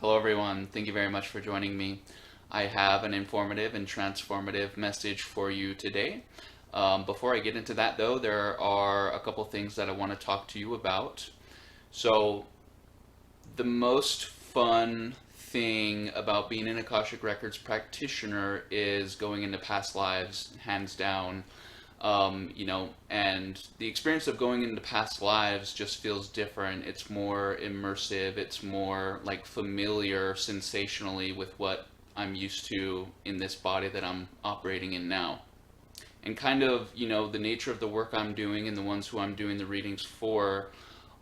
Hello, everyone. Thank you very much for joining me. I have an informative and transformative message for you today. Before I get into that, though, there are a couple things that I want to talk to you about. So, the most fun thing about being an Akashic Records practitioner is going into past lives, hands down. And the experience of going into past lives just feels different. It's more immersive, it's more like familiar sensationally with what I'm used to in this body that I'm operating in now. And kind of, the nature of the work I'm doing and the ones who I'm doing the readings for,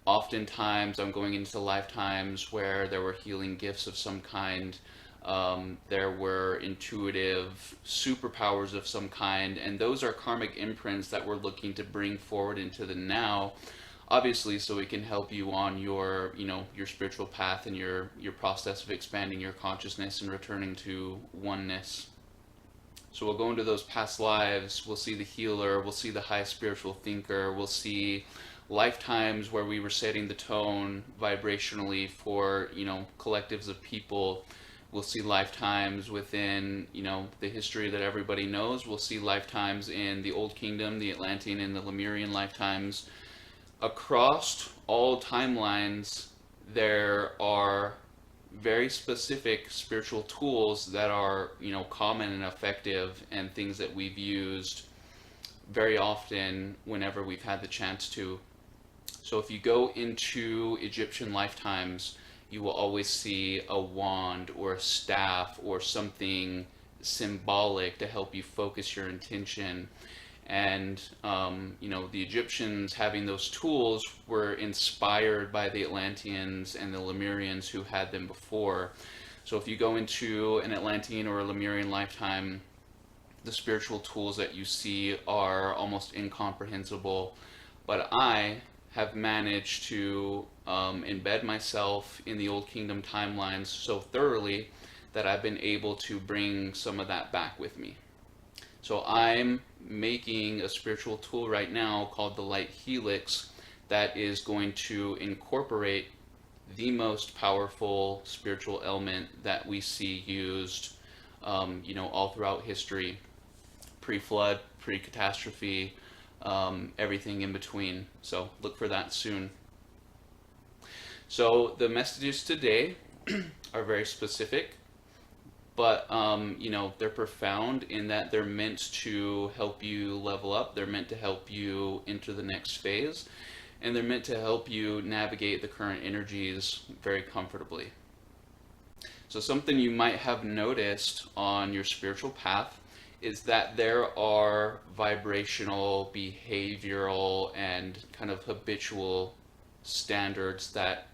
oftentimes I'm going into lifetimes where there were healing gifts of some kind. There were intuitive superpowers of some kind, and those are karmic imprints that we're looking to bring forward into the now, obviously, so it can help you on your spiritual path and your process of expanding your consciousness and returning to oneness. So we'll go into those past lives, we'll see the healer, we'll see the high spiritual thinker, we'll see lifetimes where we were setting the tone vibrationally for, collectives of people. We'll see lifetimes within, the history that everybody knows. We'll see lifetimes in the Old Kingdom, the Atlantean and the Lemurian lifetimes. Across all timelines, there are very specific spiritual tools that are, common and effective and things that we've used very often whenever we've had the chance to. So if you go into Egyptian lifetimes, you will always see a wand or a staff or something symbolic to help you focus your intention. And, the Egyptians having those tools were inspired by the Atlanteans and the Lemurians who had them before. So if you go into an Atlantean or a Lemurian lifetime, the spiritual tools that you see are almost incomprehensible. But I have managed to embed myself in the Old Kingdom timelines so thoroughly that I've been able to bring some of that back with me. So I'm making a spiritual tool right now called the Light Helix that is going to incorporate the most powerful spiritual element that we see used, all throughout history, pre-flood, pre-catastrophe, everything in between. So look for that soon. So the messages today are very specific, but they're profound in that they're meant to help you level up. They're meant to help you enter the next phase, and they're meant to help you navigate the current energies very comfortably. So something you might have noticed on your spiritual path is that there are vibrational, behavioral, and kind of habitual standards that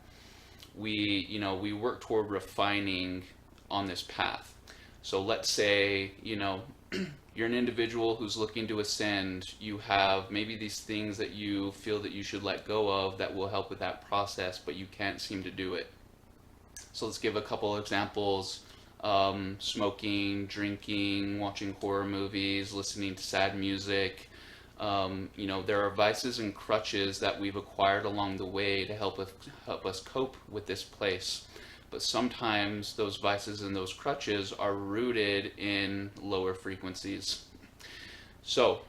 we work toward refining on this path. So let's say, you're an individual who's looking to ascend. You have maybe these things that you feel that you should let go of that will help with that process, but you can't seem to do it. So let's give a couple examples. Smoking, drinking, watching horror movies, listening to sad music. There are vices and crutches that we've acquired along the way to help us cope with this place. But sometimes those vices and those crutches are rooted in lower frequencies. So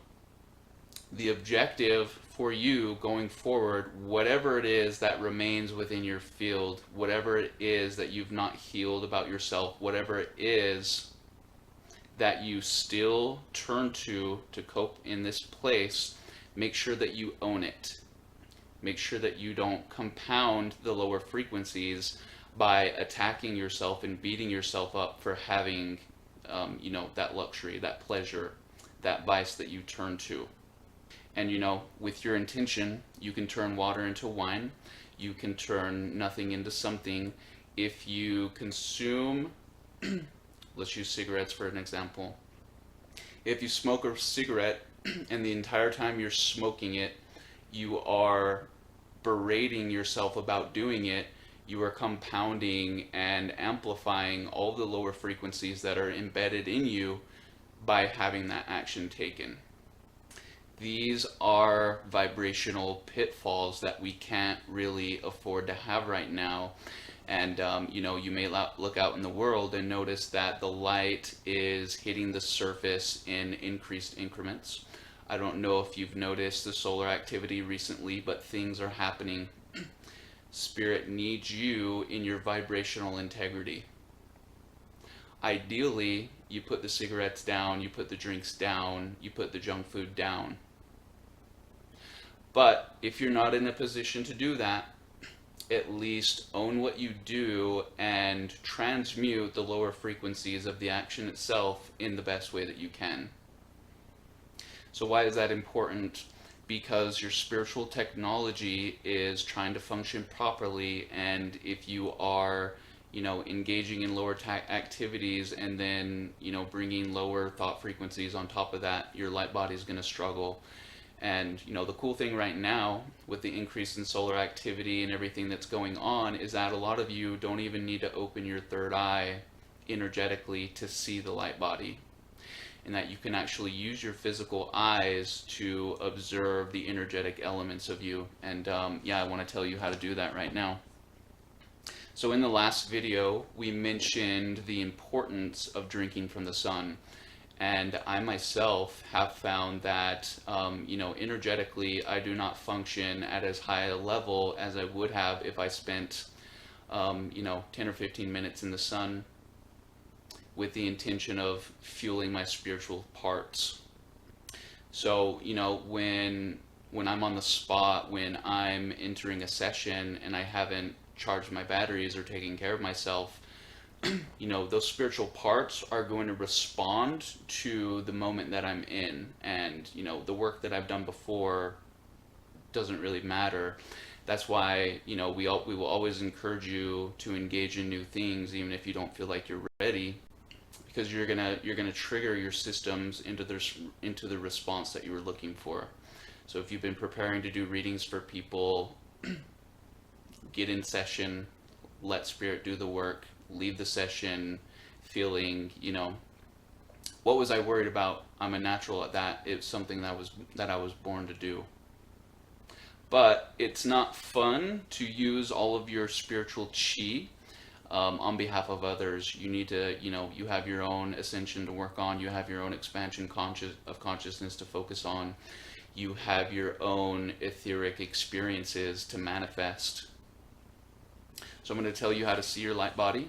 the objective for you going forward, whatever it is that remains within your field, whatever it is that you've not healed about yourself, whatever it is that you still turn to cope in this place, make sure that you own it. Make sure that you don't compound the lower frequencies by attacking yourself and beating yourself up for having, that luxury, that pleasure, that vice that you turn to. And with your intention, you can turn water into wine. You can turn nothing into something. If you consume, let's use cigarettes for an example. If you smoke a cigarette and the entire time you're smoking it, you are berating yourself about doing it, you are compounding and amplifying all the lower frequencies that are embedded in you by having that action taken. These are vibrational pitfalls that we can't really afford to have right now. And you may look out in the world and notice that the light is hitting the surface in increased increments. I don't know if you've noticed the solar activity recently, but things are happening. Spirit needs you in your vibrational integrity. Ideally, you put the cigarettes down, you put the drinks down, you put the junk food down. But if you're not in a position to do that, at least own what you do and transmute the lower frequencies of the action itself in the best way that you can. So why is that important? Because your spiritual technology is trying to function properly, and if you are engaging in lower activities and then bringing lower thought frequencies on top of that, your light body is going to struggle. And the cool thing right now with the increase in solar activity and everything that's going on is that a lot of you don't even need to open your third eye energetically to see the light body, and that you can actually use your physical eyes to observe the energetic elements of you. And I want to tell you how to do that right now. So in the last video, we mentioned the importance of drinking from the sun. And I myself have found that, energetically, I do not function at as high a level as I would have if I spent, 10 or 15 minutes in the sun with the intention of fueling my spiritual parts. So, when I'm on the spot, when I'm entering a session and I haven't charged my batteries or taken care of myself, those spiritual parts are going to respond to the moment that I'm in, and the work that I've done before doesn't really matter. That's why we will always encourage you to engage in new things even if you don't feel like you're ready, because you're gonna trigger your systems into the response that you were looking for. So if you've been preparing to do readings for people, get in session, let Spirit do the work. Leave the session feeling, what was I worried about? I'm a natural at that. It's something that I was born to do. But it's not fun to use all of your spiritual chi on behalf of others. You need to, you have your own ascension to work on. You have your own expansion of consciousness to focus on. You have your own etheric experiences to manifest. So I'm going to tell you how to see your light body.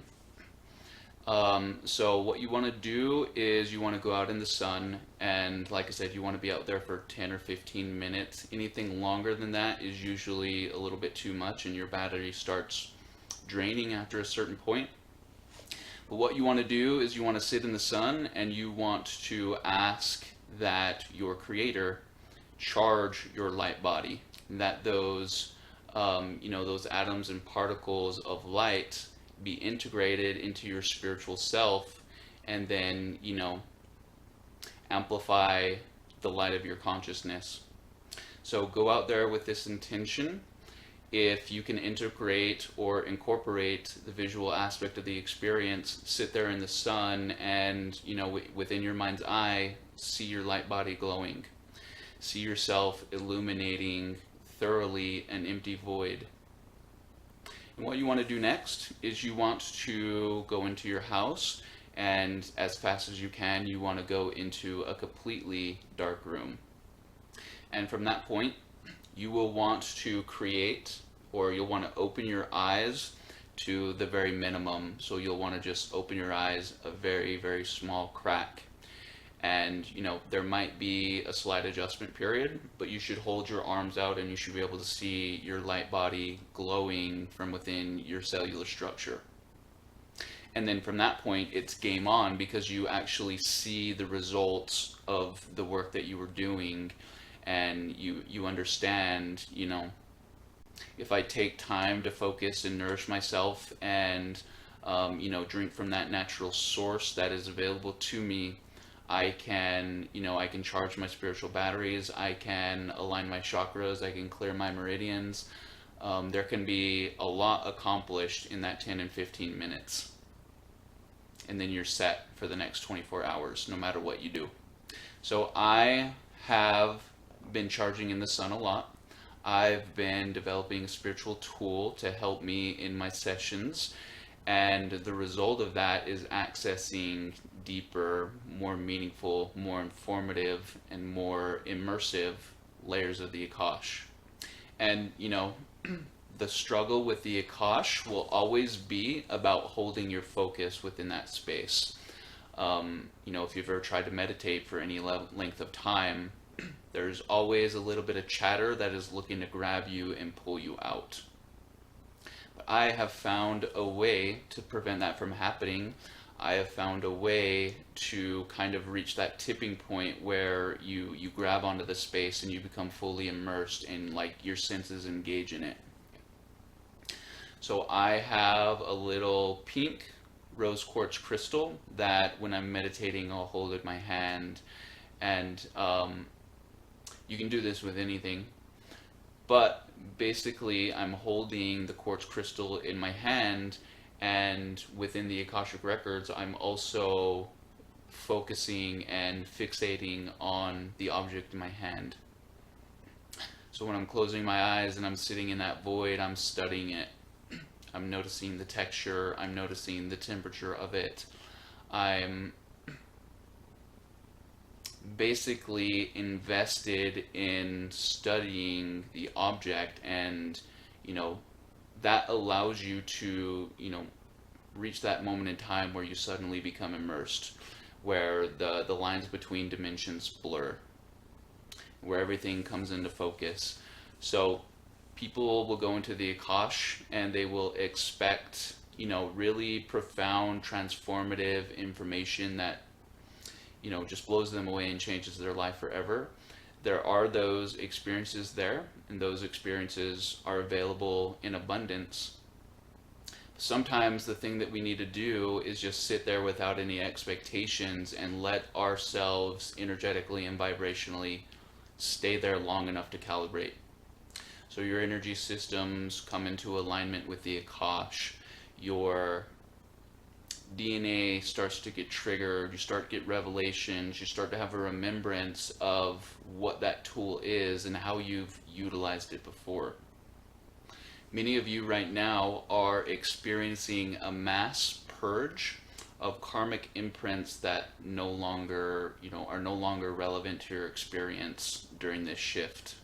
So what you want to do is you want to go out in the sun, and like I said, you want to be out there for 10 or 15 minutes. Anything longer than that is usually a little bit too much and your battery starts draining after a certain point. But what you want to do is you want to sit in the sun and you want to ask that your creator charge your light body, and that those those atoms and particles of light be integrated into your spiritual self, and then amplify the light of your consciousness. So go out there with this intention. If you can integrate or incorporate the visual aspect of the experience, sit there in the sun and within your mind's eye, see your light body glowing. See yourself illuminating thoroughly an empty void. And what you want to do next is you want to go into your house, and as fast as you can, you want to go into a completely dark room. And from that point, you will want to create, or you'll want to open your eyes to the very minimum. So you'll want to just open your eyes a very, very small crack. And there might be a slight adjustment period, but you should hold your arms out and you should be able to see your light body glowing from within your cellular structure. And then from that point, it's game on, because you actually see the results of the work that you were doing, and you understand, if I take time to focus and nourish myself and drink from that natural source that is available to me, I can charge my spiritual batteries, I can align my chakras, I can clear my meridians. There can be a lot accomplished in that 10 and 15 minutes. And then you're set for the next 24 hours, no matter what you do. So I have been charging in the sun a lot. I've been developing a spiritual tool to help me in my sessions, and the result of that is accessing deeper, more meaningful, more informative, and more immersive layers of the Akash. And, the struggle with the Akash will always be about holding your focus within that space. If you've ever tried to meditate for any length of time, there's always a little bit of chatter that is looking to grab you and pull you out. But I have found a way to prevent that from happening. I have found a way to kind of reach that tipping point where you grab onto the space and you become fully immersed and like your senses engage in it. So I have a little pink rose quartz crystal that when I'm meditating I'll hold in my hand, and you can do this with anything, but basically I'm holding the quartz crystal in my hand, and within the Akashic records I'm also focusing and fixating on the object in my hand. So when I'm closing my eyes and I'm sitting in that void, I'm studying it. I'm noticing the texture, I'm noticing the temperature of it. I'm basically invested in studying the object, and that allows you to reach that moment in time where you suddenly become immersed, where the lines between dimensions blur, where everything comes into focus. So people will go into the Akash and they will expect really profound, transformative information that just blows them away and changes their life forever. There are those experiences there, and those experiences are available in abundance. Sometimes the thing that we need to do is just sit there without any expectations and let ourselves energetically and vibrationally stay there long enough to calibrate. So your energy systems come into alignment with the Akash. Your DNA starts to get triggered, you start to get revelations, you start to have a remembrance of what that tool is and how you've utilized it before. Many of you right now are experiencing a mass purge of karmic imprints that no longer, are no longer relevant to your experience during this shift.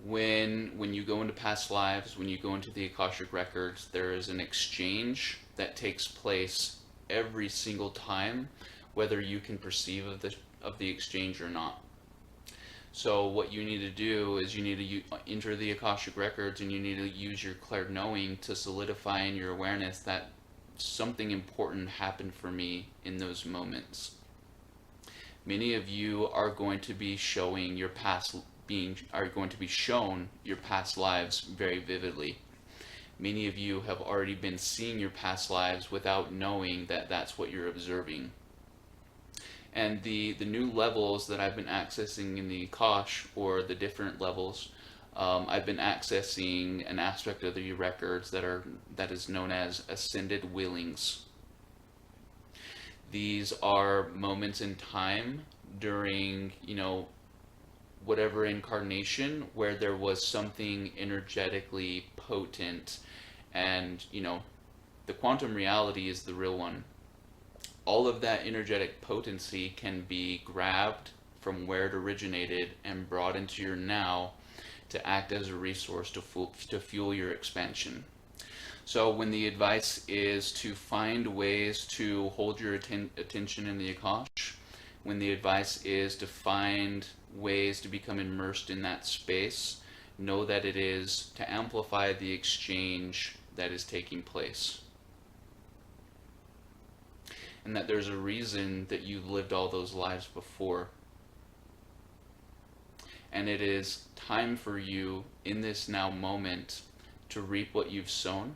When you go into past lives, when you go into the Akashic records, there is an exchange that takes place every single time, whether you can perceive of the exchange or not. So what you need to do is you need to enter the Akashic records, and you need to use your clairknowing to solidify in your awareness that something important happened for me in those moments. Many of you are going to be showing your past are going to be shown your past lives very vividly. Many of you have already been seeing your past lives without knowing that that's what you're observing. And the new levels that I've been accessing in the Akash, or the different levels, I've been accessing an aspect of the records that is known as ascended willings. These are moments in time during, whatever incarnation where there was something energetically potent, and the quantum reality is the real one. All of that energetic potency can be grabbed from where it originated and brought into your now to act as a resource to fuel your expansion. So when the advice is to find ways to hold your attention in the Akash, when the advice is to find ways to become immersed in that space, know that it is to amplify the exchange that is taking place. And that there's a reason that you've lived all those lives before. And it is time for you in this now moment to reap what you've sown,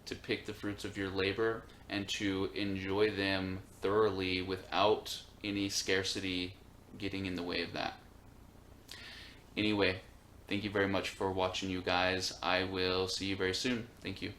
to pick the fruits of your labor, and to enjoy them thoroughly without any scarcity getting in the way of that. Anyway, thank you very much for watching, you guys. I will see you very soon. Thank you.